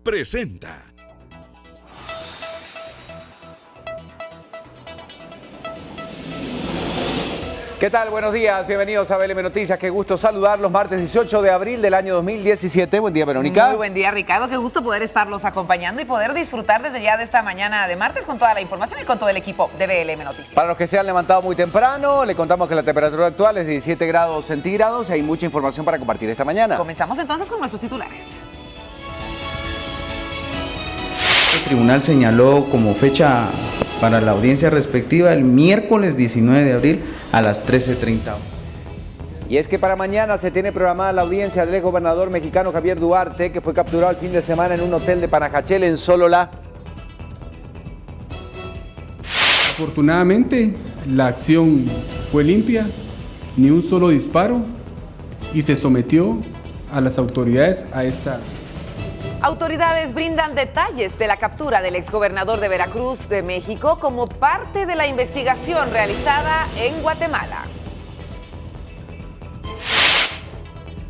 Presenta. ¿Qué tal? Buenos días, bienvenidos a BLM Noticias. Qué gusto saludarlos. Martes 18 de abril del año 2017. Buen día, Verónica. Muy buen día, Ricardo. Qué gusto poder estarlos acompañando y poder disfrutar desde ya de esta mañana de martes con toda la información y con todo el equipo de BLM Noticias. Para los que se han levantado muy temprano, le contamos que la temperatura actual es de 17 grados centígrados y hay mucha información para compartir esta mañana. Comenzamos entonces con nuestros titulares. El tribunal señaló como fecha para la audiencia respectiva el miércoles 19 de abril a las 13:30. Y es que para mañana se tiene programada la audiencia del exgobernador mexicano Javier Duarte, que fue capturado el fin de semana en un hotel de Panajachel en Sololá. Afortunadamente, la acción fue limpia, ni un solo disparo, y se sometió a las autoridades a esta. Autoridades brindan detalles de la captura del exgobernador de Veracruz de México como parte de la investigación realizada en Guatemala.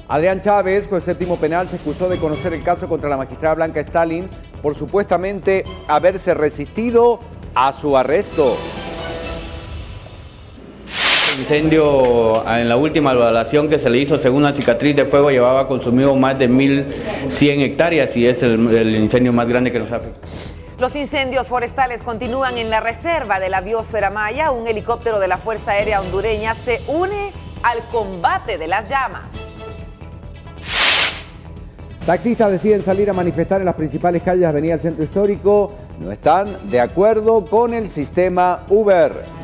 Adrián Chávez, juez séptimo penal, se excusó de conocer el caso contra la magistrada Blanca Stalin por supuestamente haberse resistido a su arresto. El incendio, en la última evaluación que se le hizo, según la cicatriz de fuego, llevaba consumido más de 1.100 hectáreas y es el incendio más grande que nos afecta. Los incendios forestales continúan en la reserva de la biosfera maya. Un helicóptero de la Fuerza Aérea Hondureña se une al combate de las llamas. Taxistas deciden salir a manifestar en las principales calles de Avenida del Centro Histórico. No están de acuerdo con el sistema Uber.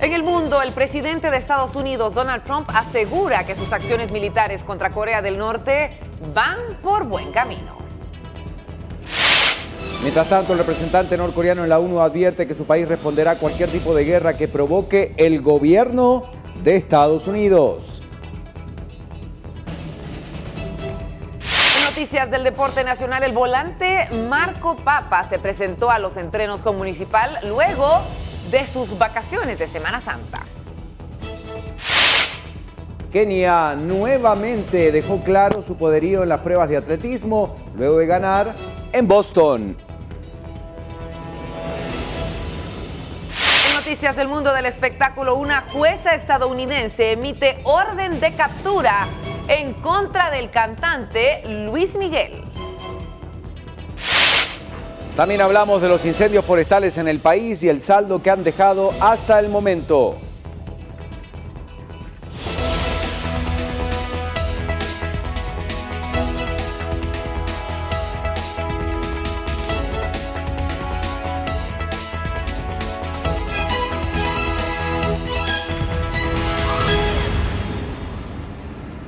En el mundo, el presidente de Estados Unidos, Donald Trump, asegura que sus acciones militares contra Corea del Norte van por buen camino. Mientras tanto, el representante norcoreano en la ONU advierte que su país responderá a cualquier tipo de guerra que provoque el gobierno de Estados Unidos. En noticias del deporte nacional, el volante Marco Papa se presentó a los entrenos con Municipal luego de sus vacaciones de Semana Santa. Kenia nuevamente dejó claro su poderío en las pruebas de atletismo luego de ganar en Boston. En noticias del mundo del espectáculo, una jueza estadounidense emite orden de captura en contra del cantante Luis Miguel. También hablamos de los incendios forestales en el país y el saldo que han dejado hasta el momento.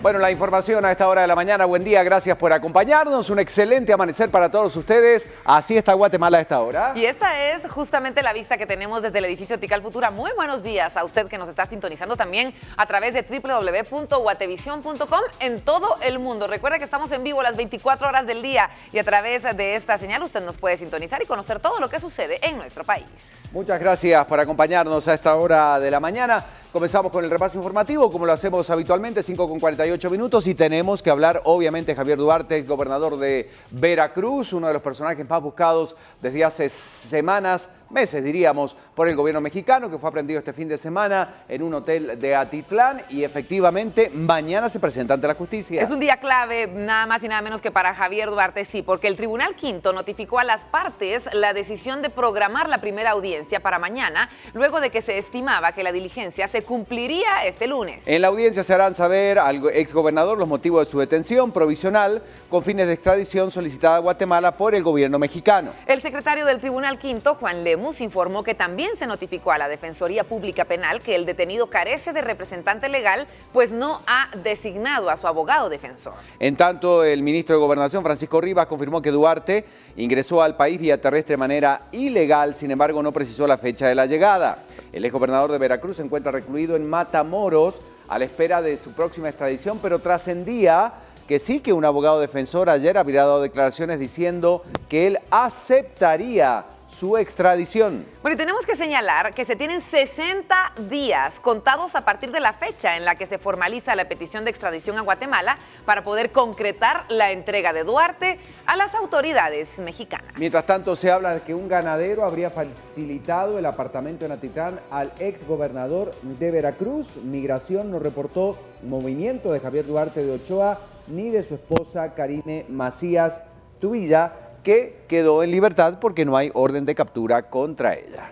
Bueno, la información a esta hora de la mañana. Buen día, gracias por acompañarnos. Un excelente amanecer para todos ustedes. Así está Guatemala a esta hora. Y esta es justamente la vista que tenemos desde el edificio Tikal Futura. Muy buenos días a usted que nos está sintonizando también a través de www.guatevision.com en todo el mundo. Recuerda que estamos en vivo las 24 horas del día y a través de esta señal usted nos puede sintonizar y conocer todo lo que sucede en nuestro país. Muchas gracias por acompañarnos a esta hora de la mañana. Comenzamos con el repaso informativo, como lo hacemos habitualmente, 5:48 minutos, y tenemos que hablar, obviamente, Javier Duarte, gobernador de Veracruz, uno de los personajes más buscados desde hace semanas, meses diríamos, por el gobierno mexicano, que fue aprendido este fin de semana en un hotel de Atitlán y efectivamente mañana se presenta ante la justicia. Es un día clave, nada más y nada menos que para Javier Duarte, sí, porque el Tribunal Quinto notificó a las partes la decisión de programar la primera audiencia para mañana, luego de que se estimaba que la diligencia se cumpliría este lunes. En la audiencia se harán saber al exgobernador los motivos de su detención provisional con fines de extradición solicitada a Guatemala por el gobierno mexicano. El secretario del Tribunal Quinto, Juan Lemus, informó que también se notificó a la Defensoría Pública Penal que el detenido carece de representante legal, pues no ha designado a su abogado defensor. En tanto, el ministro de Gobernación, Francisco Rivas, confirmó que Duarte ingresó al país vía terrestre de manera ilegal, sin embargo no precisó la fecha de la llegada. El exgobernador de Veracruz se encuentra recluido en Matamoros a la espera de su próxima extradición, pero trascendía que sí, que un abogado defensor ayer habría dado declaraciones diciendo que él aceptaría su extradición. Bueno, y tenemos que señalar que se tienen 60 días contados a partir de la fecha en la que se formaliza la petición de extradición a Guatemala para poder concretar la entrega de Duarte a las autoridades mexicanas. Mientras tanto, se habla de que un ganadero habría facilitado el apartamento en Atitlán al exgobernador de Veracruz. Migración no reportó movimiento de Javier Duarte de Ochoa ni de su esposa Karime Macías Tubilla, que quedó en libertad porque no hay orden de captura contra ella.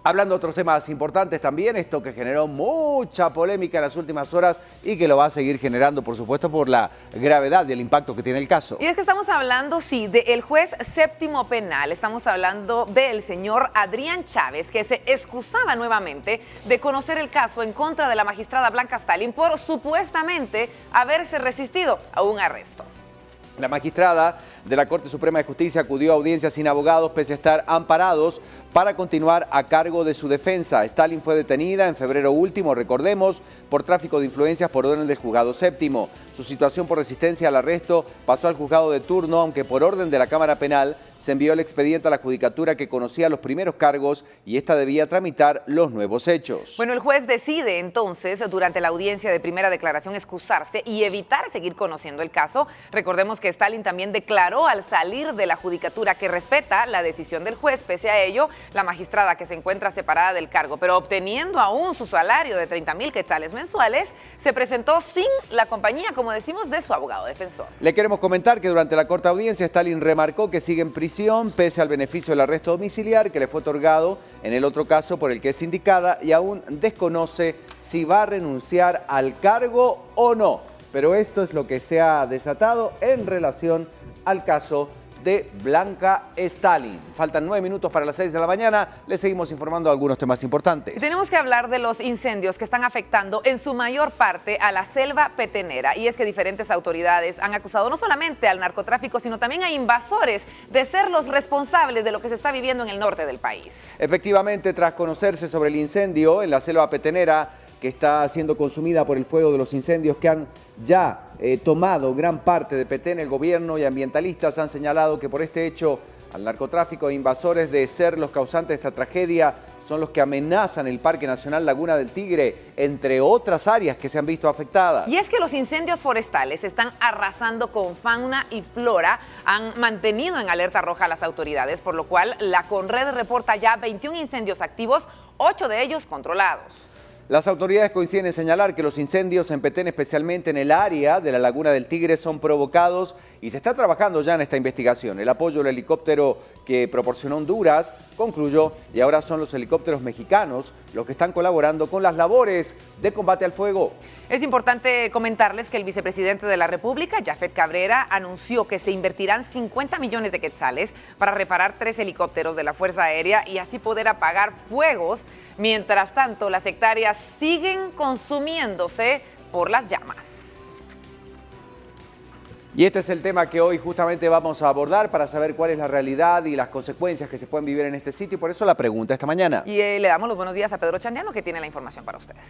Hablando de otros temas importantes también, esto que generó mucha polémica en las últimas horas y que lo va a seguir generando, por supuesto, por la gravedad y el impacto que tiene el caso. Y es que estamos hablando, sí, del juez séptimo penal, estamos hablando del señor Adrián Chávez, que se excusaba nuevamente de conocer el caso en contra de la magistrada Blanca Stalin por supuestamente haberse resistido a un arresto. La magistrada de la Corte Suprema de Justicia acudió a audiencia sin abogados pese a estar amparados para continuar a cargo de su defensa. Stalin fue detenida en febrero último, recordemos, por tráfico de influencias por orden del juzgado séptimo. Su situación por resistencia al arresto pasó al juzgado de turno, aunque por orden de la Cámara Penal se envió el expediente a la judicatura que conocía los primeros cargos y esta debía tramitar los nuevos hechos. Bueno, el juez decide entonces durante la audiencia de primera declaración excusarse y evitar seguir conociendo el caso. Recordemos que Stalin también declaró al salir de la judicatura que respeta la decisión del juez. Pese a ello, la magistrada, que se encuentra separada del cargo, pero obteniendo aún su salario de 30,000 quetzales mensuales, se presentó sin la compañía, como decimos, de su abogado defensor. Le queremos comentar que durante la corta audiencia Stalin remarcó que sigue en prisión pese al beneficio del arresto domiciliar que le fue otorgado en el otro caso por el que es indicada y aún desconoce si va a renunciar al cargo o no. Pero esto es lo que se ha desatado en relación al caso de Blanca Stalin. Faltan 9 minutos para las 6 de la mañana. Les seguimos informando de algunos temas importantes. Tenemos que hablar de los incendios que están afectando en su mayor parte a la selva petenera. Y es que diferentes autoridades han acusado no solamente al narcotráfico, sino también a invasores de ser los responsables de lo que se está viviendo en el norte del país. Efectivamente, tras conocerse sobre el incendio en la selva petenera, que está siendo consumida por el fuego de los incendios que han ya tomado gran parte de Petén, el gobierno y ambientalistas han señalado que por este hecho al narcotráfico e invasores de ser los causantes de esta tragedia son los que amenazan el Parque Nacional Laguna del Tigre, entre otras áreas que se han visto afectadas. Y es que los incendios forestales están arrasando con fauna y flora, han mantenido en alerta roja a las autoridades, por lo cual la Conred reporta ya 21 incendios activos, 8 de ellos controlados. Las autoridades coinciden en señalar que los incendios en Petén, especialmente en el área de la Laguna del Tigre, son provocados y se está trabajando ya en esta investigación. El apoyo del helicóptero que proporcionó Honduras concluyó y ahora son los helicópteros mexicanos los que están colaborando con las labores de combate al fuego. Es importante comentarles que el vicepresidente de la República, Jafet Cabrera, anunció que se invertirán 50 millones de quetzales para reparar 3 helicópteros de la Fuerza Aérea y así poder apagar fuegos. Mientras tanto, las hectáreas siguen consumiéndose por las llamas. Y este es el tema que hoy justamente vamos a abordar para saber cuál es la realidad y las consecuencias que se pueden vivir en este sitio. Y por eso la pregunta esta mañana. Y le damos los buenos días a Pedro Chandiano, que tiene la información para ustedes.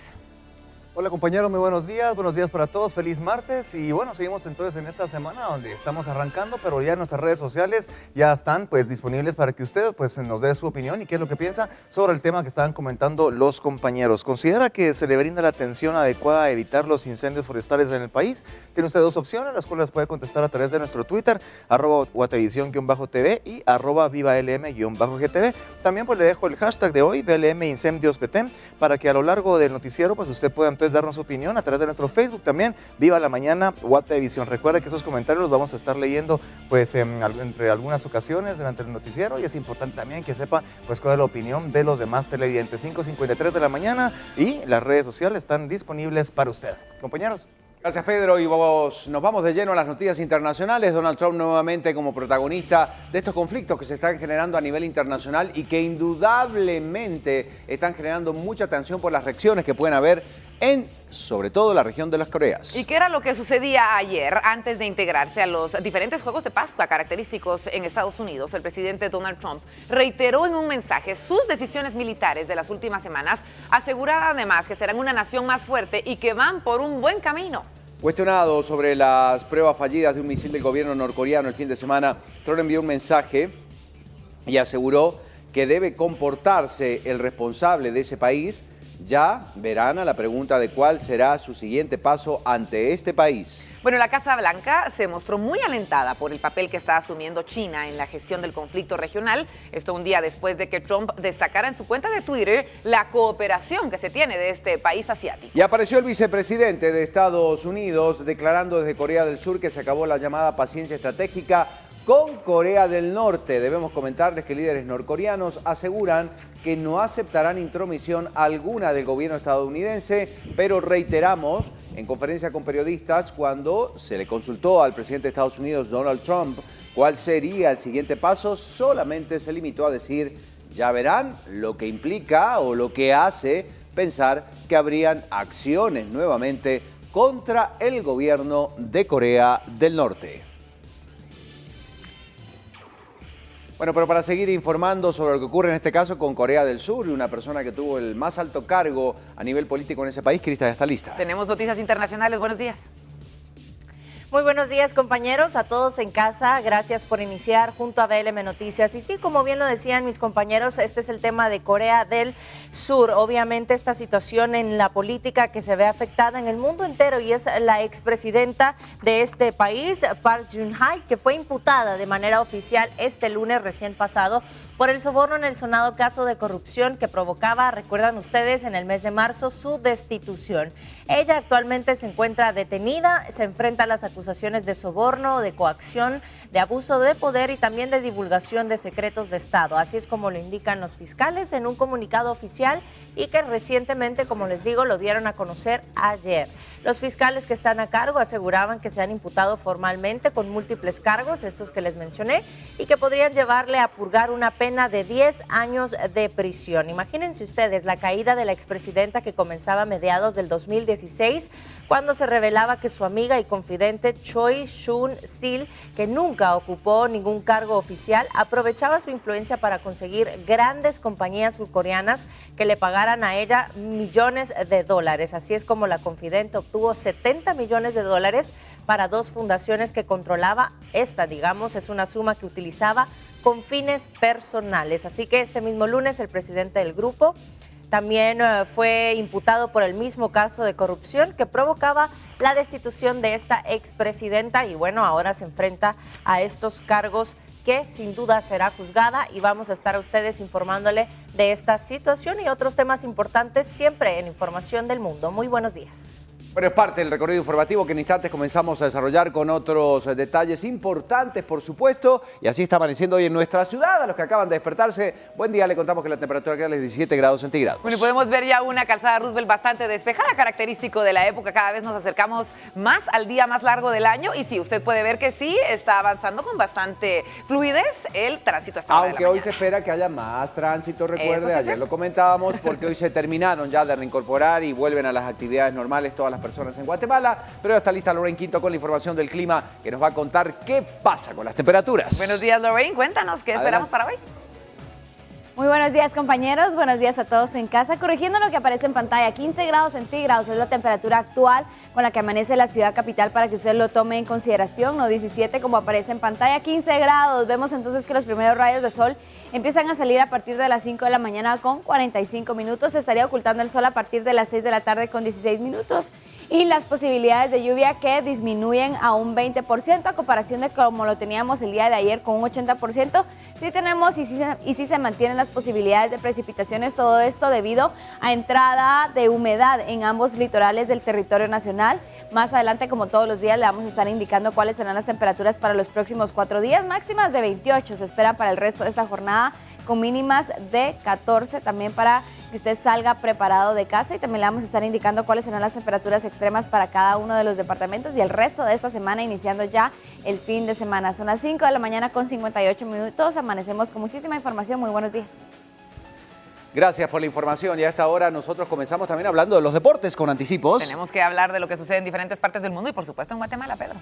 Hola compañeros, muy buenos días para todos, feliz martes y bueno, seguimos entonces en esta semana donde estamos arrancando, pero ya nuestras redes sociales ya están pues disponibles para que usted pues nos dé su opinión y qué es lo que piensa sobre el tema que estaban comentando los compañeros. ¿Considera que se le brinda la atención adecuada a evitar los incendios forestales en el país? Tiene usted 2 opciones, las cuales puede contestar a través de nuestro Twitter, @guatevisión_tv y @vivalm_gtv. También pues le dejo el hashtag de hoy, VLM Incendios Petén, para que a lo largo del noticiero pues usted pueda entonces darnos su opinión a través de nuestro Facebook también, Viva la Mañana, Guatevisión. Recuerda que esos comentarios los vamos a estar leyendo pues entre algunas ocasiones durante el noticiero y es importante también que sepa pues cuál es la opinión de los demás televidentes. 5:53 de la mañana y las redes sociales están disponibles para usted. Compañeros. Gracias, Pedro. Y nos vamos de lleno a las noticias internacionales. Donald Trump nuevamente como protagonista de estos conflictos que se están generando a nivel internacional y que indudablemente están generando mucha tensión por las reacciones que pueden haber en, sobre todo, la región de las Coreas. ¿Y qué era lo que sucedía ayer antes de integrarse a los diferentes Juegos de Pascua característicos en Estados Unidos? El presidente Donald Trump reiteró en un mensaje sus decisiones militares de las últimas semanas, asegurando además que serán una nación más fuerte y que van por un buen camino. Cuestionado sobre las pruebas fallidas de un misil del gobierno norcoreano el fin de semana, Trump envió un mensaje y aseguró que debe comportarse el responsable de ese país. Ya verán a la pregunta de cuál será su siguiente paso ante este país. Bueno, la Casa Blanca se mostró muy alentada por el papel que está asumiendo China en la gestión del conflicto regional. Esto un día después de que Trump destacara en su cuenta de Twitter la cooperación que se tiene de este país asiático. Y apareció el vicepresidente de Estados Unidos declarando desde Corea del Sur que se acabó la llamada paciencia estratégica con Corea del Norte. Debemos comentarles que líderes norcoreanos aseguran que no aceptarán intromisión alguna del gobierno estadounidense, pero reiteramos, en conferencia con periodistas, cuando se le consultó al presidente de Estados Unidos, Donald Trump, cuál sería el siguiente paso, solamente se limitó a decir, ya verán, lo que implica o lo que hace pensar que habrían acciones nuevamente contra el gobierno de Corea del Norte. Bueno, pero para seguir informando sobre lo que ocurre en este caso con Corea del Sur y una persona que tuvo el más alto cargo a nivel político en ese país, Crista ya está lista. Tenemos noticias internacionales. Buenos días. Muy buenos días, compañeros, a todos en casa. Gracias por iniciar junto a BLM Noticias. Y sí, como bien lo decían mis compañeros, este es el tema de Corea del Sur. Obviamente esta situación en la política que se ve afectada en el mundo entero, y es la expresidenta de este país, Park Geun-hye, que fue imputada de manera oficial este lunes recién pasado por el soborno en el sonado caso de corrupción que provocaba, recuerdan ustedes, en el mes de marzo su destitución. Ella actualmente se encuentra detenida, se enfrenta a las acusaciones de soborno, de coacción, de abuso de poder y también de divulgación de secretos de Estado. Así es como lo indican los fiscales en un comunicado oficial y que recientemente, como les digo, lo dieron a conocer ayer. Los fiscales que están a cargo aseguraban que se han imputado formalmente con múltiples cargos, estos que les mencioné, y que podrían llevarle a purgar una pena de 10 años de prisión. Imagínense ustedes la caída de la expresidenta que comenzaba a mediados del 2016, cuando se revelaba que su amiga y confidente Choi Soon-sil, que nunca ocupó ningún cargo oficial, aprovechaba su influencia para conseguir grandes compañías surcoreanas que le pagaran a ella millones de dólares. Así es como la confidente obtuvo 70 millones de dólares para dos fundaciones que controlaba. Esta, digamos, es una suma que utilizaba con fines personales. Así que este mismo lunes el presidente del grupo también fue imputado por el mismo caso de corrupción que provocaba la destitución de esta expresidenta, y bueno, ahora se enfrenta a estos cargos que sin duda será juzgada, y vamos a estar a ustedes informándole de esta situación y otros temas importantes siempre en Información del Mundo. Muy buenos días. Bueno, es parte del recorrido informativo que en instantes comenzamos a desarrollar con otros detalles importantes, por supuesto, y así está amaneciendo hoy en nuestra ciudad. A los que acaban de despertarse, buen día, le contamos que la temperatura actual es 17 grados centígrados. Bueno, y podemos ver ya una calzada Roosevelt bastante despejada, característico de la época. Cada vez nos acercamos más al día más largo del año, y sí, usted puede ver que sí, está avanzando con bastante fluidez el tránsito hasta ahora. Aunque hoy se espera que haya más tránsito, recuerde, sí, ayer lo comentábamos, porque hoy se terminaron ya de reincorporar y vuelven a las actividades normales todas las personas en Guatemala, pero ya está lista Lorraine Quinto con la información del clima, que nos va a contar qué pasa con las temperaturas. Buenos días, Lorraine, cuéntanos qué esperamos para hoy. Muy buenos días, compañeros, buenos días a todos en casa. Corrigiendo lo que aparece en pantalla, 15 grados centígrados es la temperatura actual con la que amanece la ciudad capital, para que usted lo tome en consideración, no 17 como aparece en pantalla, 15 grados. Vemos entonces que los primeros rayos de sol empiezan a salir a partir de las 5 de la mañana con 45 minutos, se estaría ocultando el sol a partir de las 6 de la tarde con 16 minutos. Y las posibilidades de lluvia que disminuyen a un 20% a comparación de como lo teníamos el día de ayer con un 80%. Sí tenemos y sí se mantienen las posibilidades de precipitaciones, todo esto debido a entrada de humedad en ambos litorales del territorio nacional. Más adelante, como todos los días, le vamos a estar indicando cuáles serán las temperaturas para los próximos 4 días. Máximas de 28 se esperan para el resto de esta jornada, con mínimas de 14 también, para que usted salga preparado de casa, y también le vamos a estar indicando cuáles serán las temperaturas extremas para cada uno de los departamentos y el resto de esta semana, iniciando ya el fin de semana. Son las 5 de la mañana con 58 minutos, amanecemos con muchísima información. Muy buenos días. Gracias por la información, y a esta hora nosotros comenzamos también hablando de los deportes con anticipos. Tenemos que hablar de lo que sucede en diferentes partes del mundo y por supuesto en Guatemala, Pedro.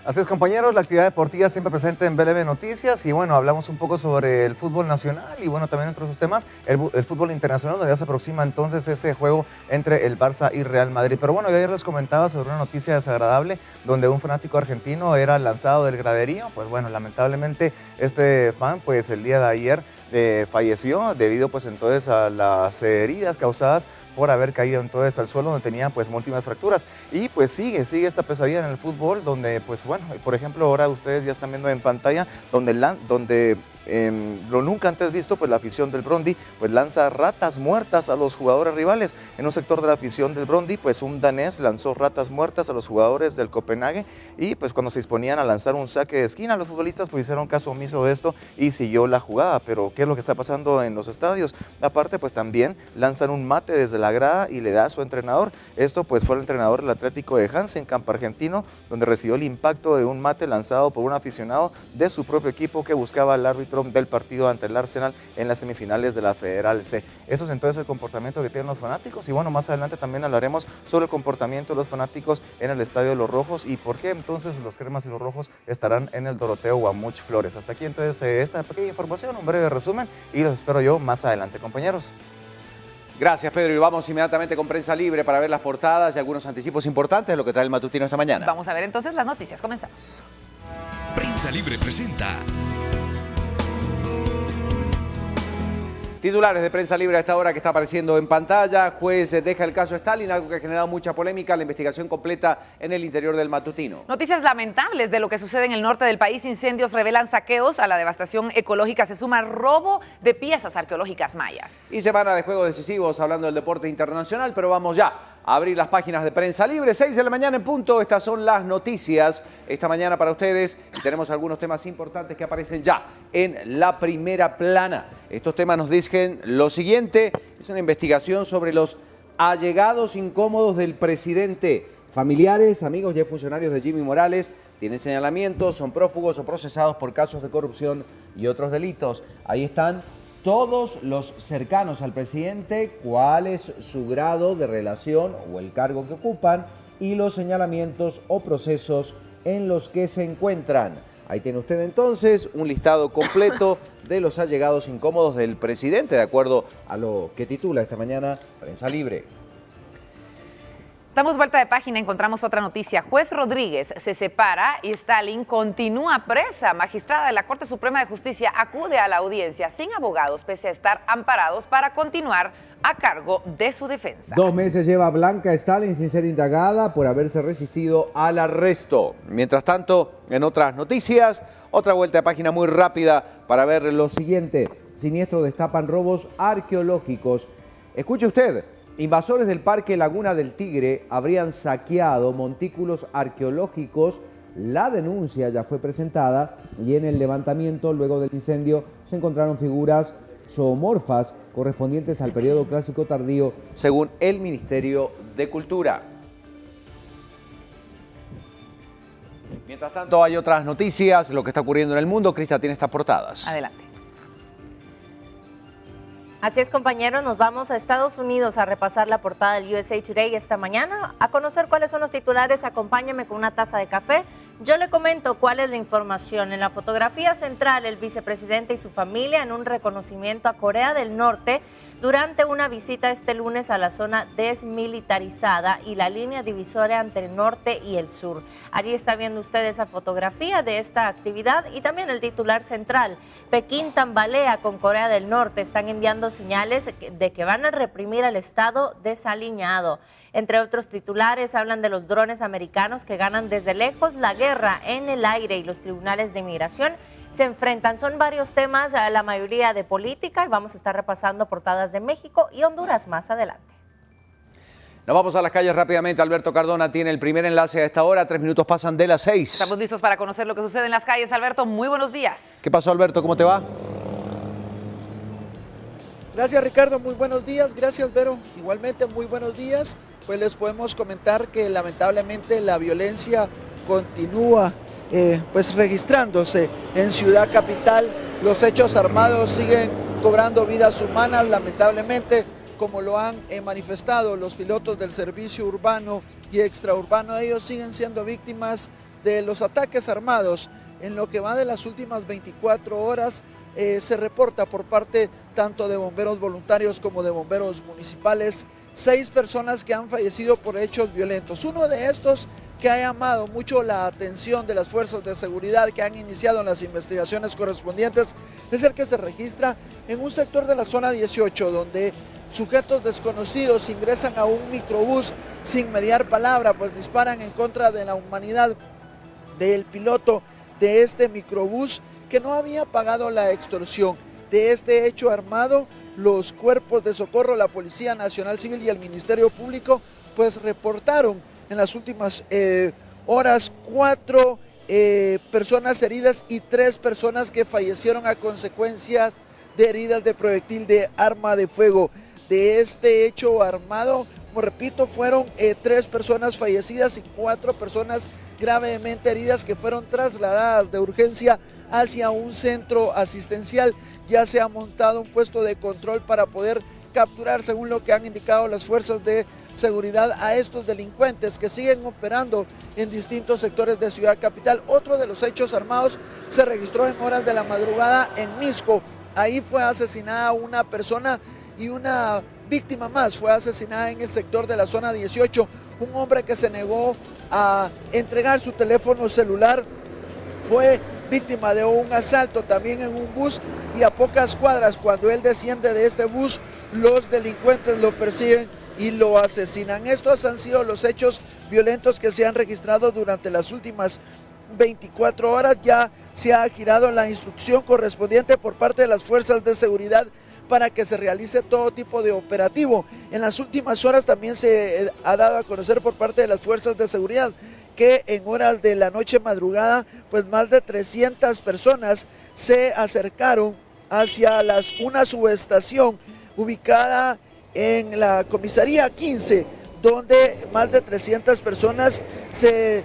Así es, compañeros, la actividad deportiva siempre presente en BLM Noticias y bueno, hablamos un poco sobre el fútbol nacional y bueno, también entre otros temas, el fútbol internacional, donde ya se aproxima entonces ese juego entre el Barça y Real Madrid. Pero bueno, yo ayer les comentaba sobre una noticia desagradable donde un fanático argentino era lanzado del graderío. Pues bueno, lamentablemente este fan pues el día de ayer falleció debido pues entonces a las heridas causadas por haber caído entonces al suelo donde tenía pues múltiples fracturas. Y pues sigue esta pesadilla en el fútbol donde pues bueno, por ejemplo ahora ustedes ya están viendo en pantalla donde lo nunca antes visto, pues la afición del Brøndby pues lanza ratas muertas a los jugadores rivales. En un sector de la afición del Brøndby, pues un danés lanzó ratas muertas a los jugadores del Copenhague y pues cuando se disponían a lanzar un saque de esquina, los futbolistas pues hicieron caso omiso de esto y siguió la jugada. Pero ¿qué es lo que está pasando en los estadios? Aparte, pues también lanzan un mate desde la grada y le da a su entrenador. Esto pues fue el entrenador del Atlético de Hasenkamp argentino, donde recibió el impacto de un mate lanzado por un aficionado de su propio equipo que buscaba al árbitro del partido ante el Arsenal en las semifinales de la Federal C. Eso es entonces el comportamiento que tienen los fanáticos y bueno, más adelante también hablaremos sobre el comportamiento de los fanáticos en el Estadio de los Rojos y por qué entonces los cremas y los rojos estarán en el Doroteo Guamuch Flores. Hasta aquí entonces esta pequeña información, un breve resumen y los espero yo más adelante, compañeros. Gracias, Pedro, y vamos inmediatamente con Prensa Libre para ver las portadas y algunos anticipos importantes de lo que trae el matutino esta mañana. Vamos a ver entonces las noticias, comenzamos. Prensa Libre presenta Titulares de Prensa Libre a esta hora que está apareciendo en pantalla. Juez deja el caso Stalin, algo que ha generado mucha polémica. La investigación completa en el interior del matutino. Noticias lamentables de lo que sucede en el norte del país. Incendios revelan saqueos. A la devastación ecológica se suma robo de piezas arqueológicas mayas. Y semana de juegos decisivos hablando del deporte internacional, pero vamos ya a abrir las páginas de Prensa Libre. 6 de la mañana en punto. Estas son las noticias esta mañana para ustedes. Y tenemos algunos temas importantes que aparecen ya en la primera plana. Estos temas nos dicen lo siguiente. Es una investigación sobre los allegados incómodos del presidente. Familiares, amigos y funcionarios de Jimmy Morales tienen señalamientos, son prófugos o procesados por casos de corrupción y otros delitos. Ahí están todos los cercanos al presidente, cuál es su grado de relación o el cargo que ocupan y los señalamientos o procesos en los que se encuentran. Ahí tiene usted entonces un listado completo de los allegados incómodos del presidente, de acuerdo a lo que titula esta mañana Prensa Libre. Damos vuelta de página, encontramos otra noticia. Juez Rodríguez se separa y Stalin continúa presa. Magistrada de la Corte Suprema de Justicia acude a la audiencia sin abogados, pese a estar amparados para continuar a cargo de su defensa. 2 meses lleva Blanca Stalin sin ser indagada por haberse resistido al arresto. Mientras tanto, en otras noticias, otra vuelta de página muy rápida para ver lo siguiente. Siniestro destapan robos arqueológicos. Escuche usted. Invasores del Parque Laguna del Tigre habrían saqueado montículos arqueológicos. La denuncia ya fue presentada y en el levantamiento, luego del incendio, se encontraron figuras zoomorfas correspondientes al periodo clásico tardío, según el Ministerio de Cultura. Mientras tanto, hay otras noticias, lo que está ocurriendo en el mundo. Crista tiene estas portadas. Adelante. Así es, compañeros, nos vamos a Estados Unidos a repasar la portada del USA Today esta mañana, a conocer cuáles son los titulares. Acompáñame con una taza de café. Yo le comento cuál es la información. En la fotografía central, el vicepresidente y su familia en un reconocimiento a Corea del Norte durante una visita este lunes a la zona desmilitarizada y la línea divisoria entre el norte y el sur. Allí está viendo usted esa fotografía de esta actividad y también el titular central. Pekín tambalea con Corea del Norte. Están enviando señales de que van a reprimir al Estado desaliñado. Entre otros titulares, hablan de los drones americanos que ganan desde lejos la guerra en el aire y los tribunales de inmigración se enfrentan. Son varios temas, la mayoría de política, y vamos a estar repasando portadas de México y Honduras más adelante. Nos vamos a las calles rápidamente. Alberto Cardona tiene el primer enlace a esta hora. 3 minutos pasan de las 6. Estamos listos para conocer lo que sucede en las calles. Alberto, muy buenos días. ¿Qué pasó, Alberto? ¿Cómo te va? Gracias, Ricardo, muy buenos días. Gracias, Vero, igualmente muy buenos días. Pues les podemos comentar que lamentablemente la violencia continúa pues registrándose en Ciudad Capital. Los hechos armados siguen cobrando vidas humanas, lamentablemente, como lo han manifestado los pilotos del servicio urbano y extraurbano. Ellos siguen siendo víctimas de los ataques armados en lo que va de las últimas 24 horas, se reporta por parte tanto de bomberos voluntarios como de bomberos municipales 6 personas que han fallecido por hechos violentos. Uno de estos que ha llamado mucho la atención de las fuerzas de seguridad que han iniciado las investigaciones correspondientes es el que se registra en un sector de la zona 18, donde sujetos desconocidos ingresan a un microbús sin mediar palabra, pues disparan en contra de la humanidad del piloto de este microbús, que no había pagado la extorsión. De este hecho armado, los cuerpos de socorro, la Policía Nacional Civil y el Ministerio Público, pues reportaron en las últimas horas 4 personas heridas y 3 personas que fallecieron a consecuencias de heridas de proyectil de arma de fuego. De este hecho armado, como repito, fueron 3 personas fallecidas y 4 personas gravemente heridas que fueron trasladadas de urgencia hacia un centro asistencial. Ya se ha montado un puesto de control para poder capturar, según lo que han indicado las fuerzas de seguridad, a estos delincuentes que siguen operando en distintos sectores de Ciudad Capital. Otro de los hechos armados se registró en horas de la madrugada en Misco. Ahí fue asesinada una persona y una víctima más fue asesinada en el sector de la zona 18. Un hombre que se negó a entregar su teléfono celular fue víctima de un asalto también en un bus, y a pocas cuadras, cuando él desciende de este bus, los delincuentes lo persiguen y lo asesinan. Estos han sido los hechos violentos que se han registrado durante las últimas 24 horas. Ya se ha girado la instrucción correspondiente por parte de las fuerzas de seguridad para que se realice todo tipo de operativo. En las últimas horas también se ha dado a conocer por parte de las fuerzas de seguridad que en horas de la noche madrugada, pues más de 300 personas se acercaron hacia una subestación ubicada en la comisaría 15, donde más de 300 personas se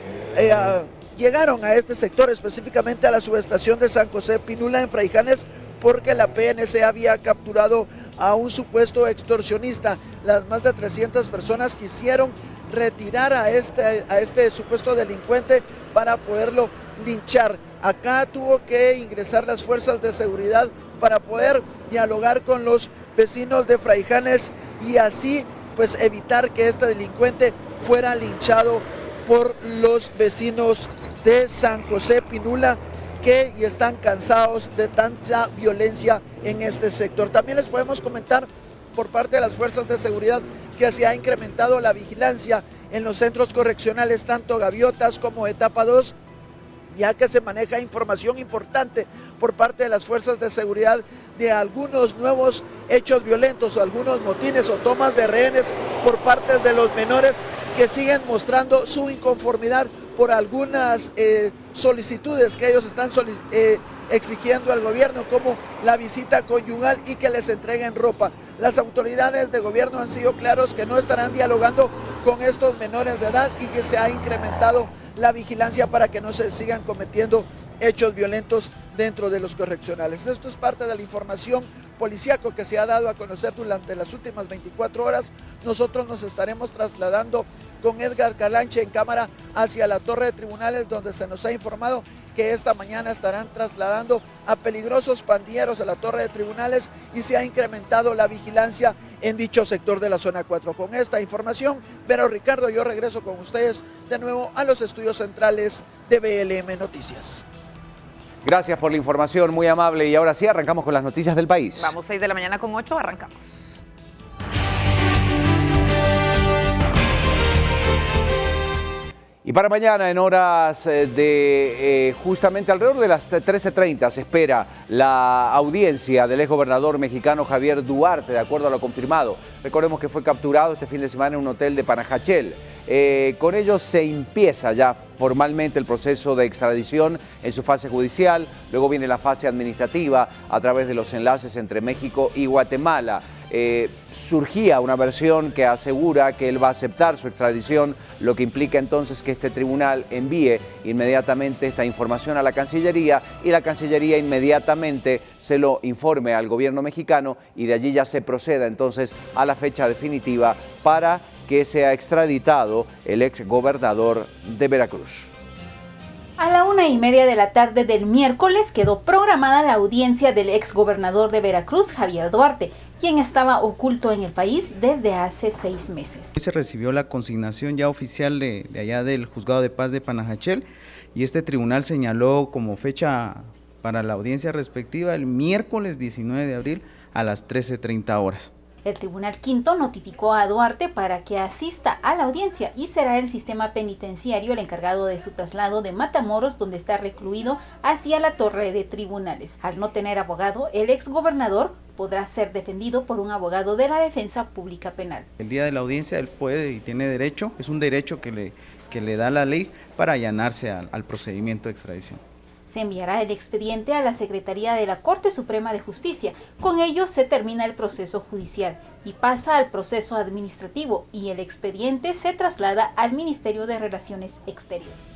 llegaron a este sector, específicamente a la subestación de San José Pinula en Fraijanes, porque la PNC había capturado a un supuesto extorsionista. Las más de 300 personas quisieron retirar a este supuesto delincuente para poderlo linchar. Acá tuvo que ingresar las fuerzas de seguridad para poder dialogar con los vecinos de Fraijanes y así pues evitar que este delincuente fuera linchado por los vecinos de San José Pinula, que ya están cansados de tanta violencia en este sector. También les podemos comentar por parte de las fuerzas de seguridad que se ha incrementado la vigilancia en los centros correccionales, tanto Gaviotas como Etapa 2, ya que se maneja información importante por parte de las fuerzas de seguridad de algunos nuevos hechos violentos o algunos motines o tomas de rehenes por parte de los menores que siguen mostrando su inconformidad por algunas solicitudes que ellos están exigiendo al gobierno, como la visita conyugal y que les entreguen ropa. Las autoridades de gobierno han sido claros que no estarán dialogando con estos menores de edad y que se ha incrementado la vigilancia para que no se sigan cometiendo hechos violentos dentro de los correccionales. Esto es parte de la información policíaco que se ha dado a conocer durante las últimas 24 horas. Nosotros nos estaremos trasladando con Edgar Calanche en cámara hacia la torre de tribunales, donde se nos ha informado que esta mañana estarán trasladando a peligrosos pandilleros a la torre de tribunales y se ha incrementado la vigilancia en dicho sector de la zona 4. Con esta información, Vero Ricardo, yo regreso con ustedes de nuevo a los estudios centrales de BLM Noticias. Gracias por la información, muy amable. Y ahora sí, arrancamos con las noticias del país. Vamos, 6 de la mañana con 8, arrancamos. Y para mañana, en horas de justamente alrededor de las 13:30, se espera la audiencia del exgobernador mexicano Javier Duarte, de acuerdo a lo confirmado. Recordemos que fue capturado este fin de semana en un hotel de Panajachel. Con ello se empieza ya formalmente el proceso de extradición en su fase judicial. Luego viene la fase administrativa a través de los enlaces entre México y Guatemala. Surgía una versión que asegura que él va a aceptar su extradición, lo que implica entonces que este tribunal envíe inmediatamente esta información a la Cancillería y la Cancillería inmediatamente se lo informe al gobierno mexicano y de allí ya se proceda entonces a la fecha definitiva para que sea extraditado el exgobernador de Veracruz. 1:30 de la tarde del miércoles quedó programada la audiencia del exgobernador de Veracruz, Javier Duarte, quien estaba oculto en el país desde hace 6 meses. Hoy se recibió la consignación ya oficial de allá del Juzgado de Paz de Panajachel y este tribunal señaló como fecha para la audiencia respectiva el miércoles 19 de abril a las 13:30 horas. El Tribunal Quinto notificó a Duarte para que asista a la audiencia y será el sistema penitenciario el encargado de su traslado de Matamoros, donde está recluido, hacia la torre de tribunales. Al no tener abogado, el exgobernador podrá ser defendido por un abogado de la Defensa Pública Penal. El día de la audiencia él puede y tiene derecho, es un derecho que le da la ley para allanarse al procedimiento de extradición. Se enviará el expediente a la Secretaría de la Corte Suprema de Justicia. Con ello se termina el proceso judicial y pasa al proceso administrativo y el expediente se traslada al Ministerio de Relaciones Exteriores.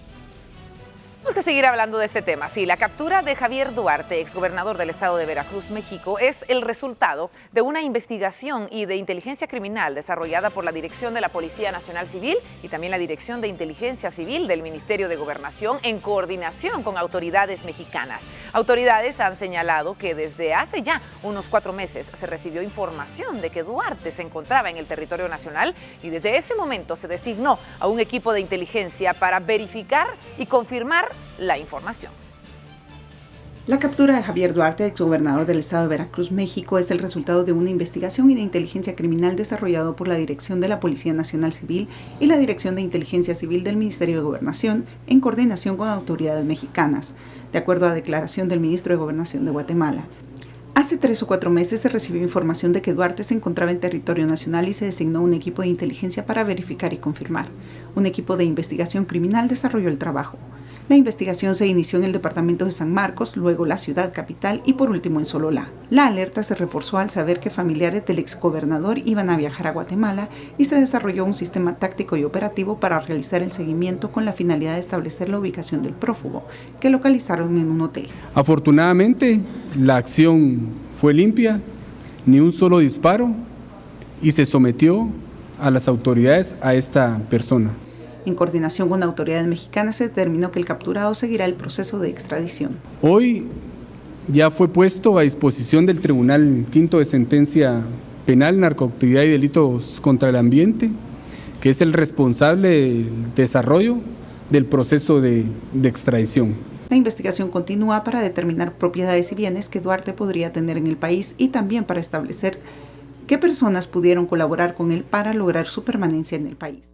Tenemos que seguir hablando de este tema. Sí, la captura de Javier Duarte, exgobernador del estado de Veracruz, México, es el resultado de una investigación y de inteligencia criminal desarrollada por la Dirección de la Policía Nacional Civil y también la Dirección de Inteligencia Civil del Ministerio de Gobernación en coordinación con autoridades mexicanas. Autoridades han señalado que desde hace ya unos 4 meses se recibió información de que Duarte se encontraba en el territorio nacional y desde ese momento se designó a un equipo de inteligencia para verificar y confirmar la información. La captura de Javier Duarte, exgobernador del estado de Veracruz, México, es el resultado de una investigación y de inteligencia criminal desarrollado por la Dirección de la Policía Nacional Civil y la Dirección de Inteligencia Civil del Ministerio de Gobernación en coordinación con autoridades mexicanas, de acuerdo a declaración del ministro de Gobernación de Guatemala. Hace 3 o 4 meses se recibió información de que Duarte se encontraba en territorio nacional y se designó un equipo de inteligencia para verificar y confirmar. Un equipo de investigación criminal desarrolló el trabajo. La investigación se inició en el departamento de San Marcos, luego la ciudad capital y por último en Sololá. La alerta se reforzó al saber que familiares del exgobernador iban a viajar a Guatemala y se desarrolló un sistema táctico y operativo para realizar el seguimiento con la finalidad de establecer la ubicación del prófugo, que localizaron en un hotel. Afortunadamente, la acción fue limpia, ni un solo disparo y se sometió a las autoridades a esta persona. En coordinación con autoridades mexicanas se determinó que el capturado seguirá el proceso de extradición. Hoy ya fue puesto a disposición del Tribunal Quinto de Sentencia Penal, Narcoactividad y Delitos contra el Ambiente, que es el responsable del desarrollo del proceso de extradición. La investigación continúa para determinar propiedades y bienes que Duarte podría tener en el país y también para establecer qué personas pudieron colaborar con él para lograr su permanencia en el país.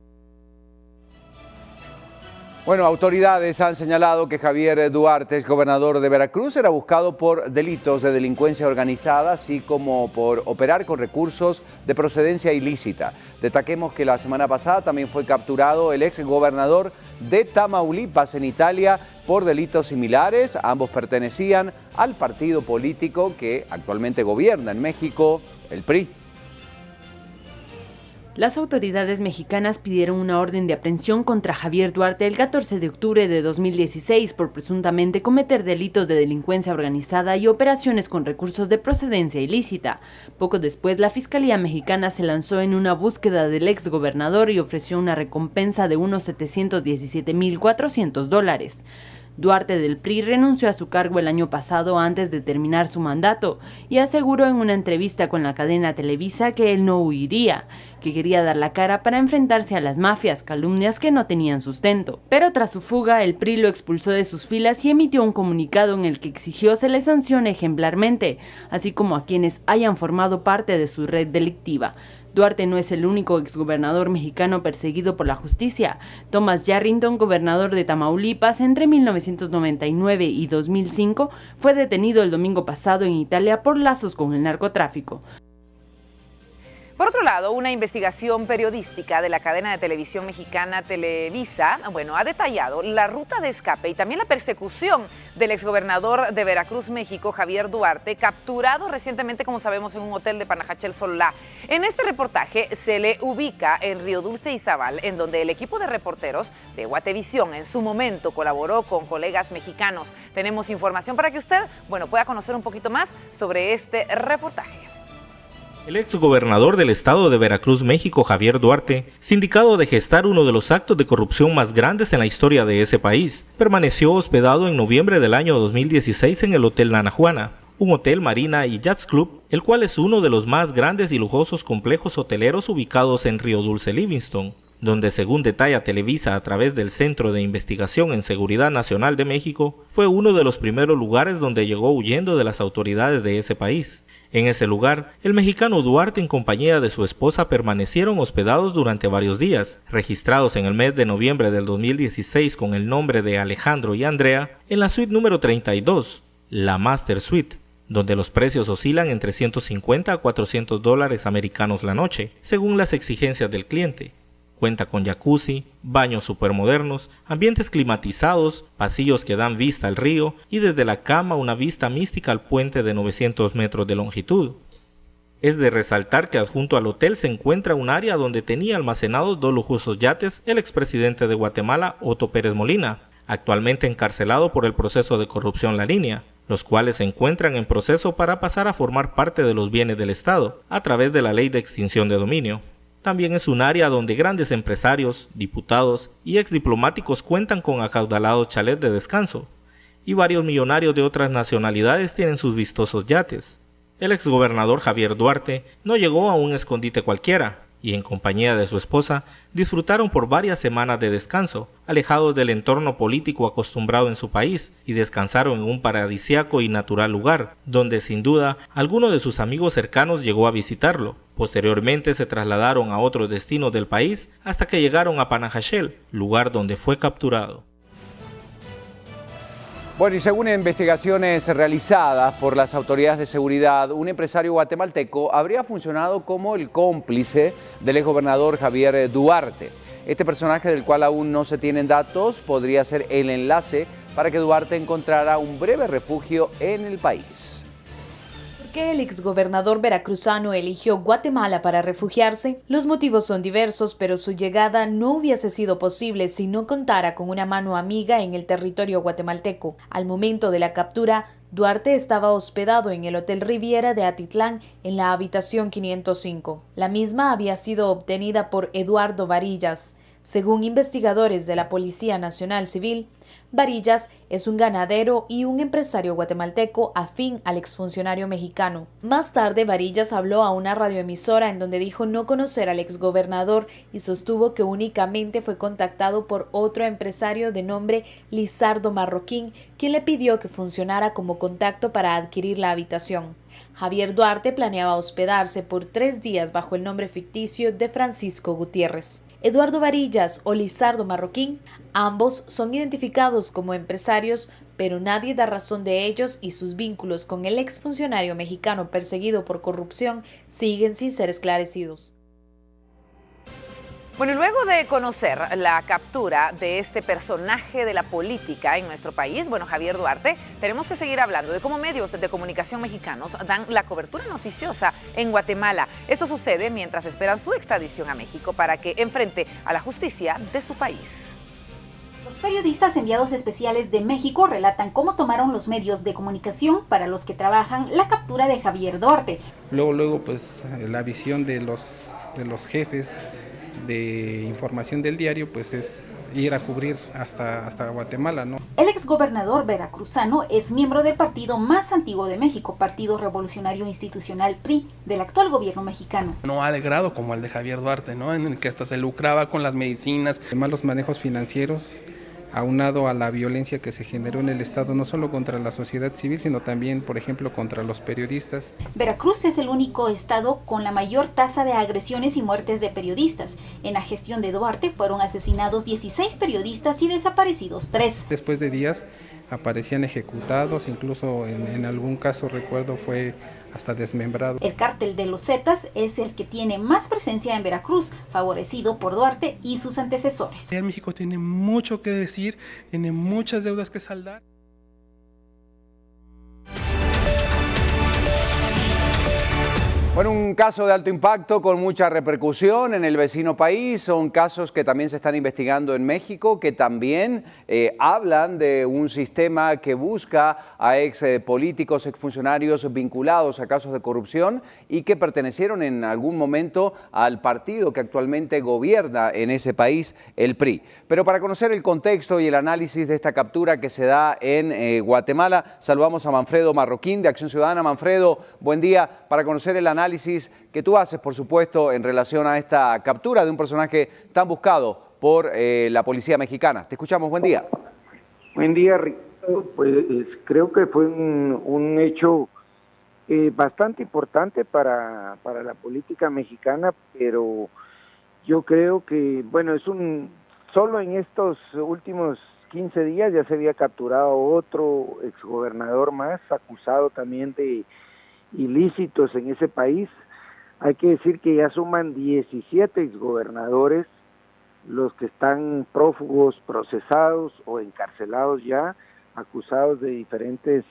Bueno, autoridades han señalado que Javier Duarte, exgobernador de Veracruz, era buscado por delitos de delincuencia organizada, así como por operar con recursos de procedencia ilícita. Destaquemos que la semana pasada también fue capturado el exgobernador de Tamaulipas en Italia por delitos similares. Ambos pertenecían al partido político que actualmente gobierna en México, el PRI. Las autoridades mexicanas pidieron una orden de aprehensión contra Javier Duarte el 14 de octubre de 2016 por presuntamente cometer delitos de delincuencia organizada y operaciones con recursos de procedencia ilícita. Poco después, la Fiscalía Mexicana se lanzó en una búsqueda del exgobernador y ofreció una recompensa de unos $717,400. Duarte del PRI renunció a su cargo el año pasado antes de terminar su mandato y aseguró en una entrevista con la cadena Televisa que él no huiría, que quería dar la cara para enfrentarse a las mafias, calumnias que no tenían sustento. Pero tras su fuga, el PRI lo expulsó de sus filas y emitió un comunicado en el que exigió se le sancione ejemplarmente, así como a quienes hayan formado parte de su red delictiva. Duarte no es el único exgobernador mexicano perseguido por la justicia. Thomas Yarrington, gobernador de Tamaulipas, entre 1999 y 2005, fue detenido el domingo pasado en Italia por lazos con el narcotráfico. Por otro lado, una investigación periodística de la cadena de televisión mexicana Televisa, ha detallado la ruta de escape y también la persecución del exgobernador de Veracruz, México, Javier Duarte, capturado recientemente, como sabemos, en un hotel de Panajachel, Sololá. En este reportaje se le ubica en Río Dulce, Izabal, en donde el equipo de reporteros de Guatevisión en su momento colaboró con colegas mexicanos. Tenemos información para que usted, pueda conocer un poquito más sobre este reportaje. El exgobernador del estado de Veracruz, México, Javier Duarte, sindicado de gestar uno de los actos de corrupción más grandes en la historia de ese país, permaneció hospedado en noviembre del año 2016 en el Hotel Nana Juana, un hotel, marina y yachts club, el cual es uno de los más grandes y lujosos complejos hoteleros ubicados en Río Dulce, Livingston, donde, según detalla Televisa a través del Centro de Investigación en Seguridad Nacional de México, fue uno de los primeros lugares donde llegó huyendo de las autoridades de ese país. En ese lugar, el mexicano Duarte en compañía de su esposa permanecieron hospedados durante varios días, registrados en el mes de noviembre del 2016 con el nombre de Alejandro y Andrea, en la suite número 32, la Master Suite, donde los precios oscilan entre $150 a $400 americanos la noche, según las exigencias del cliente. Cuenta con jacuzzi, baños supermodernos, ambientes climatizados, pasillos que dan vista al río y desde la cama una vista mística al puente de 900 metros de longitud. Es de resaltar que adjunto al hotel se encuentra un área donde tenía almacenados 2 lujosos yates el expresidente de Guatemala, Otto Pérez Molina, actualmente encarcelado por el proceso de corrupción La Línea, los cuales se encuentran en proceso para pasar a formar parte de los bienes del Estado a través de la ley de extinción de dominio. También es un área donde grandes empresarios, diputados y exdiplomáticos cuentan con acaudalados chalets de descanso, y varios millonarios de otras nacionalidades tienen sus vistosos yates. El exgobernador Javier Duarte no llegó a un escondite cualquiera, y en compañía de su esposa disfrutaron por varias semanas de descanso, alejados del entorno político acostumbrado en su país, y descansaron en un paradisíaco y natural lugar, donde sin duda alguno de sus amigos cercanos llegó a visitarlo. Posteriormente se trasladaron a otros destinos del país hasta que llegaron a Panajachel, lugar donde fue capturado. Bueno, y según investigaciones realizadas por las autoridades de seguridad, un empresario guatemalteco habría funcionado como el cómplice del exgobernador Javier Duarte. Este personaje, del cual aún no se tienen datos, podría ser el enlace para que Duarte encontrara un breve refugio en el país. ¿Por qué el exgobernador veracruzano eligió Guatemala para refugiarse? Los motivos son diversos, pero su llegada no hubiese sido posible si no contara con una mano amiga en el territorio guatemalteco. Al momento de la captura, Duarte estaba hospedado en el Hotel Riviera de Atitlán en la habitación 505. La misma había sido obtenida por Eduardo Varillas. Según investigadores de la Policía Nacional Civil, Varillas es un ganadero y un empresario guatemalteco afín al exfuncionario mexicano. Más tarde, Varillas habló a una radioemisora en donde dijo no conocer al exgobernador y sostuvo que únicamente fue contactado por otro empresario de nombre Lizardo Marroquín, quien le pidió que funcionara como contacto para adquirir la habitación. Javier Duarte planeaba hospedarse por 3 días bajo el nombre ficticio de Francisco Gutiérrez. Eduardo Varillas o Lizardo Marroquín, ambos son identificados como empresarios, pero nadie da razón de ellos y sus vínculos con el exfuncionario mexicano perseguido por corrupción siguen sin ser esclarecidos. Bueno, y luego de conocer la captura de este personaje de la política en nuestro país, bueno, Javier Duarte, tenemos que seguir hablando de cómo medios de comunicación mexicanos dan la cobertura noticiosa en Guatemala. Esto sucede mientras esperan su extradición a México para que enfrente a la justicia de su país. Los periodistas enviados especiales de México relatan cómo tomaron los medios de comunicación para los que trabajan la captura de Javier Duarte. Luego pues la visión de los jefes de información del diario pues es ir a cubrir hasta Guatemala, ¿no? El exgobernador veracruzano es miembro del partido más antiguo de México, Partido Revolucionario Institucional PRI, del actual gobierno mexicano. No ha alegrado como el de Javier Duarte, ¿no? En el que hasta se lucraba con las medicinas. Malos manejos financieros, aunado a la violencia que se generó en el Estado, no solo contra la sociedad civil, sino también, por ejemplo, contra los periodistas. Veracruz es el único estado con la mayor tasa de agresiones y muertes de periodistas. En la gestión de Duarte fueron asesinados 16 periodistas y desaparecidos 3. Después de días aparecían ejecutados, incluso en algún caso recuerdo fue hasta desmembrado. El cártel de los Zetas es el que tiene más presencia en Veracruz, favorecido por Duarte y sus antecesores. México tiene mucho que decir, tiene muchas deudas que saldar. Bueno, un caso de alto impacto con mucha repercusión en el vecino país. Son casos que también se están investigando en México, que también hablan de un sistema que busca a ex políticos, exfuncionarios vinculados a casos de corrupción y que pertenecieron en algún momento al partido que actualmente gobierna en ese país, el PRI. Pero para conocer el contexto y el análisis de esta captura que se da en Guatemala, saludamos a Manfredo Marroquín de Acción Ciudadana. Manfredo, buen día. Para conocer el análisis que tú haces, por supuesto, en relación a esta captura de un personaje tan buscado por la policía mexicana. Te escuchamos, buen día. Buen día, Ricardo. Pues creo que fue un hecho bastante importante para la política mexicana, pero yo creo que, bueno, solo en estos últimos 15 días ya se había capturado otro exgobernador más, acusado también de ilícitos en ese país. Hay que decir que ya suman 17 exgobernadores los que están prófugos, procesados o encarcelados ya, acusados de diferentes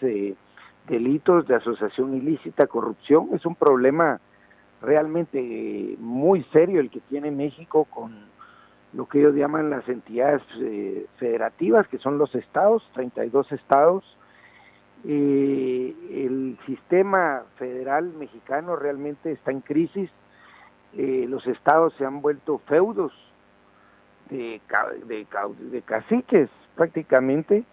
delitos de asociación ilícita, corrupción. Es un problema realmente muy serio el que tiene México con lo que ellos llaman las entidades federativas, que son los estados, 32 estados. El sistema federal mexicano realmente está en crisis. Los estados se han vuelto feudos de caciques prácticamente,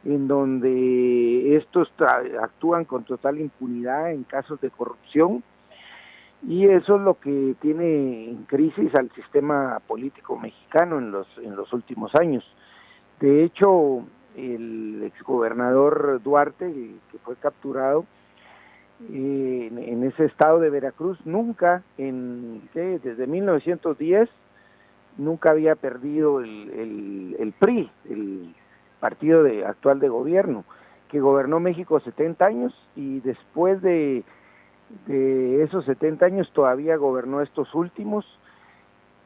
en donde estos actúan con total impunidad en casos de corrupción, y eso es lo que tiene en crisis al sistema político mexicano en los últimos años. De hecho, el exgobernador Duarte, que fue capturado en ese estado de Veracruz, nunca, desde 1910, nunca había perdido el PRI, el partido actual de gobierno, que gobernó México 70 años, y después de esos 70 años todavía gobernó estos últimos,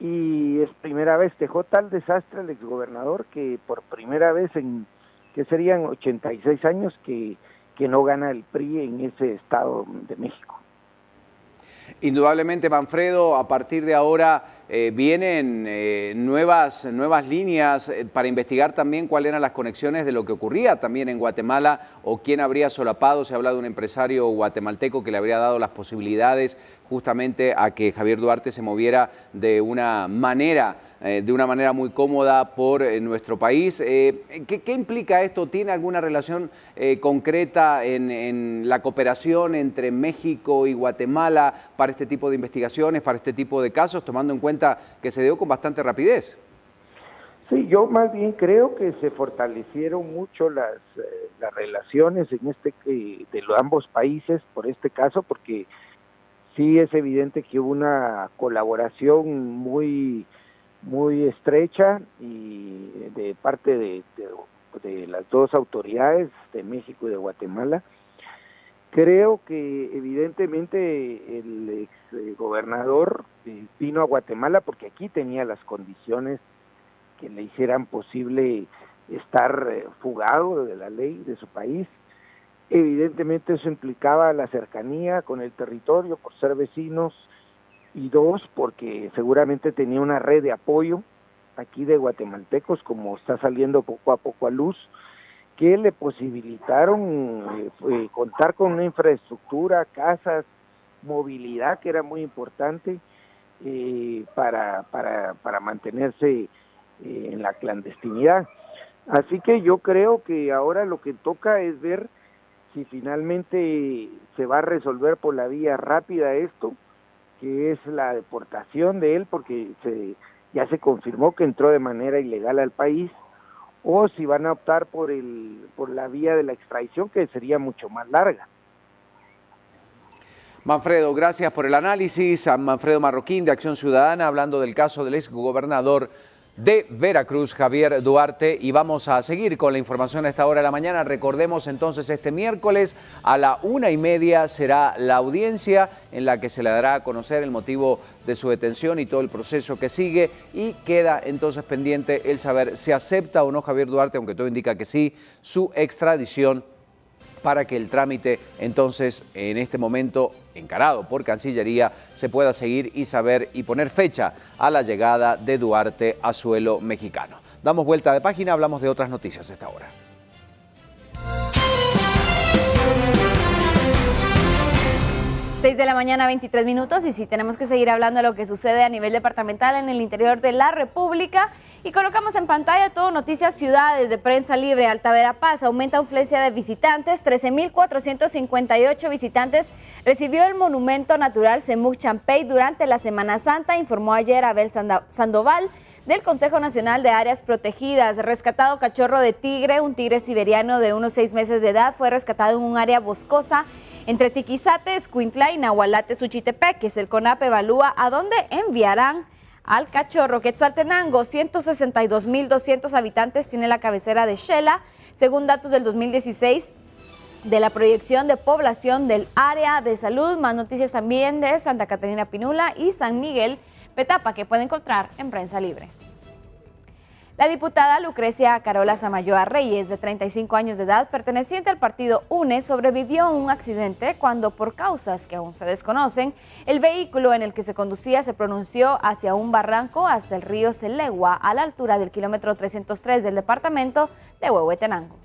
y es primera vez, dejó tal desastre el exgobernador que por primera vez que serían 86 años que no gana el PRI en ese estado de México. Indudablemente, Manfredo, a partir de ahora vienen nuevas líneas para investigar también cuáles eran las conexiones de lo que ocurría también en Guatemala o quién habría solapado. Se habla de un empresario guatemalteco que le habría dado las posibilidades justamente a que Javier Duarte se moviera de una manera muy cómoda por nuestro país. ¿Qué implica esto? ¿Tiene alguna relación concreta en la cooperación entre México y Guatemala para este tipo de investigaciones, para este tipo de casos, tomando en cuenta que se dio con bastante rapidez? Sí, yo más bien creo que se fortalecieron mucho las relaciones de ambos países por este caso, porque sí es evidente que hubo una colaboración muy estrecha y de parte de las dos autoridades de México y de Guatemala. Creo que evidentemente el exgobernador vino a Guatemala porque aquí tenía las condiciones que le hicieran posible estar fugado de la ley de su país. Evidentemente eso implicaba la cercanía con el territorio por ser vecinos, y dos, porque seguramente tenía una red de apoyo aquí de guatemaltecos, como está saliendo poco a poco a luz, que le posibilitaron contar con una infraestructura, casas, movilidad, que era muy importante para mantenerse en la clandestinidad. Así que yo creo que ahora lo que toca es ver si finalmente se va a resolver por la vía rápida esto, que es la deportación de él, porque ya se confirmó que entró de manera ilegal al país, o si van a optar por la vía de la extradición, que sería mucho más larga. Manfredo, gracias por el análisis. A Manfredo Marroquín de Acción Ciudadana, hablando del caso del exgobernador de Veracruz, Javier Duarte, y vamos a seguir con la información a esta hora de la mañana. Recordemos entonces, este miércoles a la 1:30 será la audiencia en la que se le dará a conocer el motivo de su detención y todo el proceso que sigue, y queda entonces pendiente el saber si acepta o no Javier Duarte, aunque todo indica que sí, su extradición para que el trámite entonces en este momento encarado por Cancillería se pueda seguir y saber y poner fecha a la llegada de Duarte a suelo mexicano. Damos vuelta de página, hablamos de otras noticias a esta hora. 6 de la mañana, 23 minutos, y sí, tenemos que seguir hablando de lo que sucede a nivel departamental en el interior de la República. Y colocamos en pantalla todo Noticias Ciudades de Prensa Libre. Alta Verapaz aumenta afluencia de visitantes, 13.458 visitantes recibió el monumento natural Semuc Champey durante la Semana Santa, informó ayer Abel Sandoval del Consejo Nacional de Áreas Protegidas. Rescatado cachorro de tigre, un tigre siberiano de unos 6 meses de edad, fue rescatado en un área boscosa entre Tiquizate, Escuintla y Nahualate, Suchitepec. El CONAP evalúa a dónde enviarán al cachorro. Quetzaltenango, 162.200 habitantes tiene la cabecera de Xela, según datos del 2016 de la proyección de población del área de salud. Más noticias también de Santa Catarina Pinula y San Miguel Petapa, que puede encontrar en Prensa Libre. La diputada Lucrecia Carola Samayoa Reyes, de 35 años de edad, perteneciente al partido UNE, sobrevivió a un accidente cuando, por causas que aún se desconocen, el vehículo en el que se conducía se pronunció hacia un barranco hasta el río Celegua, a la altura del kilómetro 303 del departamento de Huehuetenango.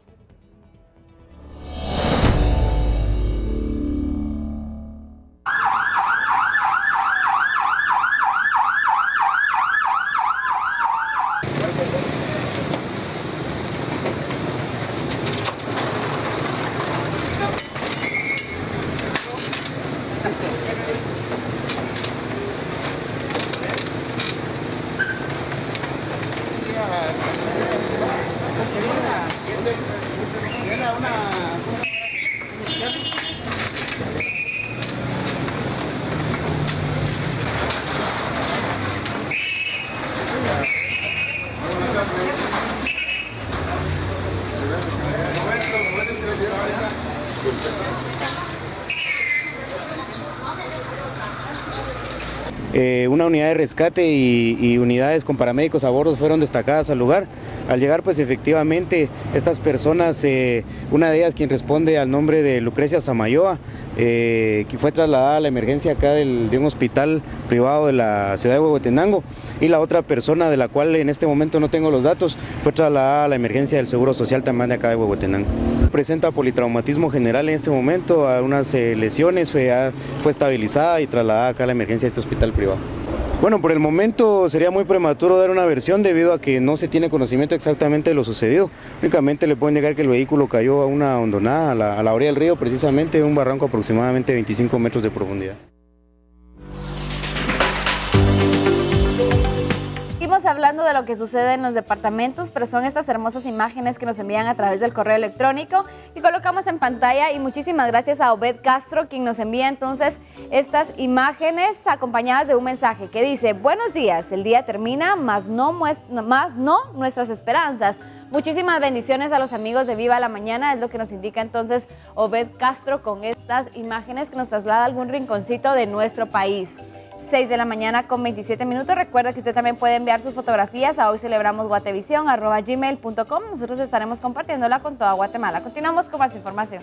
Una unidad de rescate y unidades con paramédicos a bordo fueron destacadas al lugar. Al llegar, pues efectivamente, estas personas, una de ellas quien responde al nombre de Lucrecia Samayoa, que fue trasladada a la emergencia acá de un hospital privado de la ciudad de Huehuetenango, y la otra persona, de la cual en este momento no tengo los datos, fue trasladada a la emergencia del Seguro Social también de acá de Huehuetenango. Presenta politraumatismo general en este momento, a unas lesiones, fue estabilizada y trasladada acá a la emergencia de este hospital privado. Bueno, por el momento sería muy prematuro dar una versión debido a que no se tiene conocimiento exactamente de lo sucedido. Únicamente le pueden negar que el vehículo cayó a una hondonada a la orilla del río, precisamente un barranco aproximadamente 25 metros de profundidad. Seguimos hablando de lo que sucede en los departamentos, pero son estas hermosas imágenes que nos envían a través del correo electrónico y colocamos en pantalla. Y muchísimas gracias a Obed Castro, quien nos envía entonces estas imágenes acompañadas de un mensaje que dice: buenos días, el día termina, más no nuestras esperanzas. Muchísimas bendiciones a los amigos de Viva la Mañana, es lo que nos indica entonces Obed Castro con estas imágenes que nos traslada a algún rinconcito de nuestro país. 6 de la mañana con 27 minutos. Recuerda que usted también puede enviar sus fotografías a hoycelebramos@gmail.com. Nosotros estaremos compartiéndola con toda Guatemala. Continuamos con más información.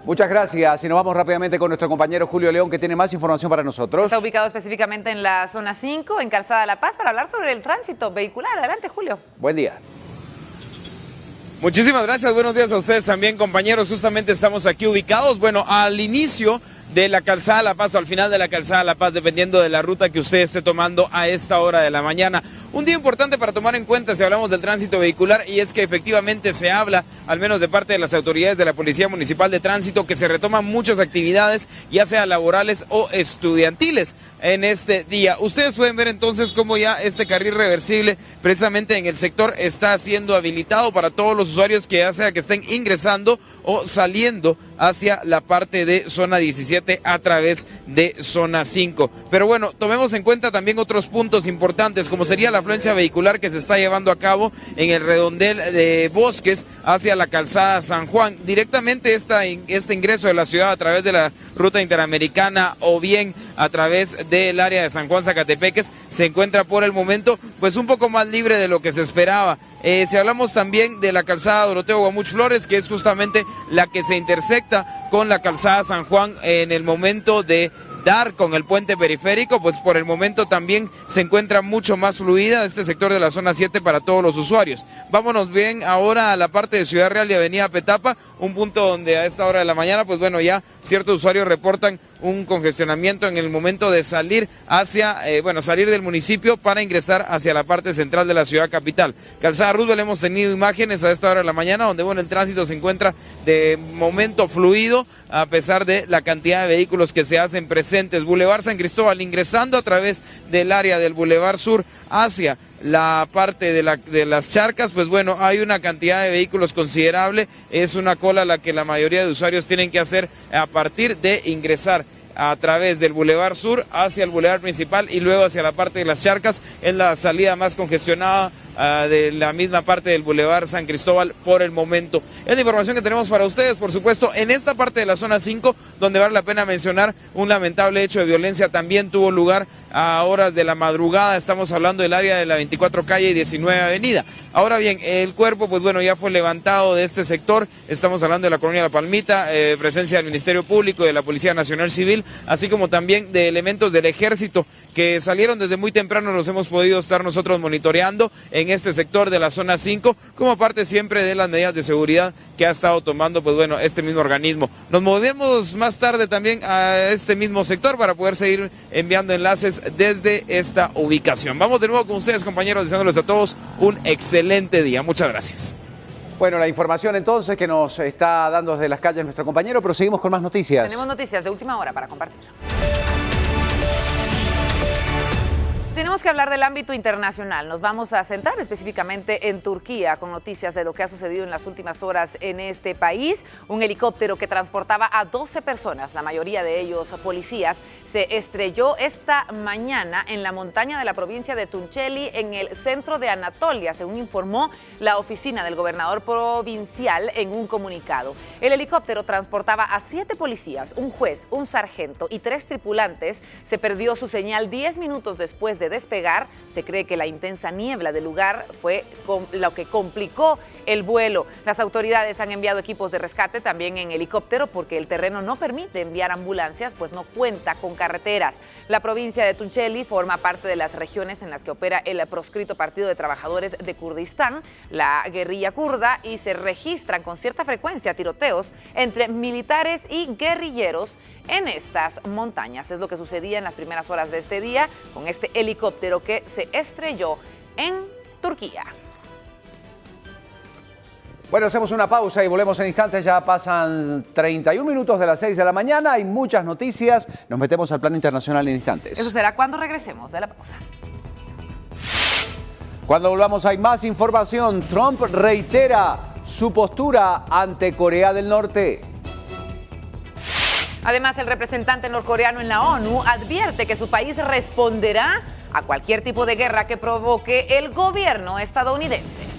Muchas gracias y nos vamos rápidamente con nuestro compañero Julio León, que tiene más información para nosotros. Está ubicado específicamente en la zona 5, en Calzada La Paz, para hablar sobre el tránsito vehicular. Adelante, Julio. Buen día. Muchísimas gracias, buenos días a ustedes también, compañeros. Justamente estamos aquí ubicados, bueno, al inicio de la Calzada La Paz o al final de la Calzada La Paz, dependiendo de la ruta que usted esté tomando a esta hora de la mañana. Un día importante para tomar en cuenta si hablamos del tránsito vehicular, y es que efectivamente se habla, al menos de parte de las autoridades de la Policía Municipal de Tránsito, que se retoman muchas actividades, ya sea laborales o estudiantiles, en este día. Ustedes pueden ver entonces cómo ya este carril reversible precisamente en el sector está siendo habilitado para todos los usuarios que ya sea que estén ingresando o saliendo hacia la parte de zona 17 a través de zona 5. Pero bueno, tomemos en cuenta también otros puntos importantes, como sería la afluencia vehicular que se está llevando a cabo en el redondel de Bosques hacia la Calzada San Juan. Directamente este ingreso de la ciudad a través de la ruta interamericana o bien a través del área de San Juan Zacatepeques se encuentra por el momento pues un poco más libre de lo que se esperaba. Si hablamos también de la calzada Doroteo Guamuch Flores, que es justamente la que se intersecta con la calzada San Juan en el momento de dar con el puente periférico, pues por el momento también se encuentra mucho más fluida este sector de la zona 7 para todos los usuarios. Vámonos bien ahora a la parte de Ciudad Real y Avenida Petapa, un punto donde a esta hora de la mañana, pues bueno, ya ciertos usuarios reportan un congestionamiento en el momento de salir hacia, salir del municipio para ingresar hacia la parte central de la ciudad capital. Calzada Roosevelt, hemos tenido imágenes a esta hora de la mañana donde, bueno, el tránsito se encuentra de momento fluido a pesar de la cantidad de vehículos que se hacen presentes. Boulevard San Cristóbal, ingresando a través del área del Boulevard Sur hacia la parte de las charcas, pues bueno, hay una cantidad de vehículos considerable, es una cola la que la mayoría de usuarios tienen que hacer a partir de ingresar a través del Boulevard Sur hacia el Boulevard Principal y luego hacia la parte de las charcas. Es la salida más congestionada de la misma parte del Boulevard San Cristóbal por el momento. Es la información que tenemos para ustedes, por supuesto, en esta parte de la zona 5, donde vale la pena mencionar un lamentable hecho de violencia también tuvo lugar a horas de la madrugada. Estamos hablando del área de la 24 calle y 19 avenida. Ahora bien, el cuerpo, pues bueno, ya fue levantado de este sector. Estamos hablando de la colonia La Palmita, presencia del Ministerio Público, de la Policía Nacional Civil, así como también de elementos del Ejército que salieron desde muy temprano. Los hemos podido estar nosotros monitoreando en este sector de la zona 5, como parte siempre de las medidas de seguridad que ha estado tomando, pues bueno, este mismo organismo. Nos movemos más tarde también a este mismo sector para poder seguir enviando enlaces desde esta ubicación. Vamos de nuevo con ustedes, compañeros, deseándoles a todos un excelente día. Muchas gracias. Bueno, la información entonces que nos está dando desde las calles nuestro compañero, pero seguimos con más noticias. Tenemos noticias de última hora para compartir. Tenemos que hablar del ámbito internacional. Nos vamos a centrar específicamente en Turquía con noticias de lo que ha sucedido en las últimas horas en este país. Un helicóptero que transportaba a 12 personas, la mayoría de ellos policías, se estrelló esta mañana en la montaña de la provincia de Tunceli, en el centro de Anatolia, según informó la oficina del gobernador provincial en un comunicado. El helicóptero transportaba a 7 policías, un juez, un sargento y 3 tripulantes. Se perdió su señal 10 minutos después de despegar. Se cree que la intensa niebla del lugar fue lo que complicó el vuelo. Las autoridades han enviado equipos de rescate también en helicóptero porque el terreno no permite enviar ambulancias, pues no cuenta con carreteras. La provincia de Tunceli forma parte de las regiones en las que opera el proscrito Partido de Trabajadores de Kurdistán, la guerrilla kurda, y se registran con cierta frecuencia tiroteos entre militares y guerrilleros en estas montañas. Es lo que sucedía en las primeras horas de este día con este helicóptero que se estrelló en Turquía. Bueno, hacemos una pausa y volvemos en instantes. Ya pasan 31 minutos de las 6 de la mañana. Hay muchas noticias. Nos metemos al plano internacional en instantes. Eso será cuando regresemos de la pausa. Cuando volvamos hay más información. Trump reitera su postura ante Corea del Norte. Además, el representante norcoreano en la ONU advierte que su país responderá a cualquier tipo de guerra que provoque el gobierno estadounidense.